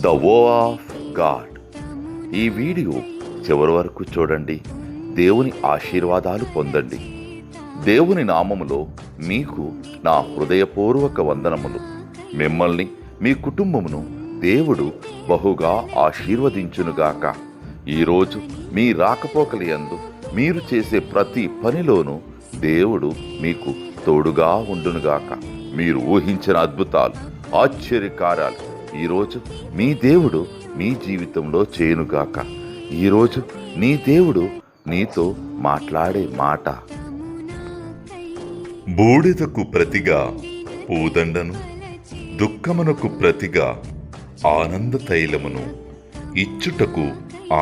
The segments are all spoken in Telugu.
ద వో ఆఫ్ గాడ్. ఈ వీడియో చివరి వరకు చూడండి. దేవుని ఆశీర్వాదాలు పొందండి. దేవుని నామములో మీకు నా హృదయపూర్వక వందనములు. మిమ్మల్ని మీ కుటుంబమును దేవుడు బహుగా ఆశీర్వదించునుగాక. ఈరోజు మీ రాకపోకలయందు మీరు చేసే ప్రతి పనిలోనూ దేవుడు మీకు తోడుగా ఉండునుగాక. మీరు ఊహించిన అద్భుతాలు, ఆశ్చర్యకార్యాలు ఈరోజు మీ దేవుడు మీ జీవితంలో చేయునుగాక. ఈరోజు నీ దేవుడు నీతో మాట్లాడే మాట: బూడిదకు ప్రతిగా పూదండను, దుఃఖమునకు ప్రతిగా ఆనంద తైలమును ఇచ్చుటకు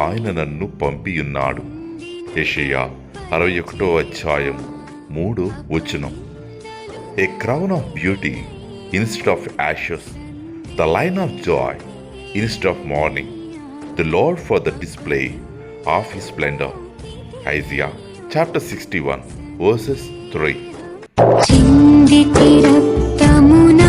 ఆయన నన్ను పంపియున్నాడు. యెషయా 61వ అధ్యాయం 3వ వచనం. A crown of beauty instead of ashes, the line of joy instead of mourning, the Lord for the display of his splendor. Isaiah chapter 61 verses 3. చిందితి రక్తమున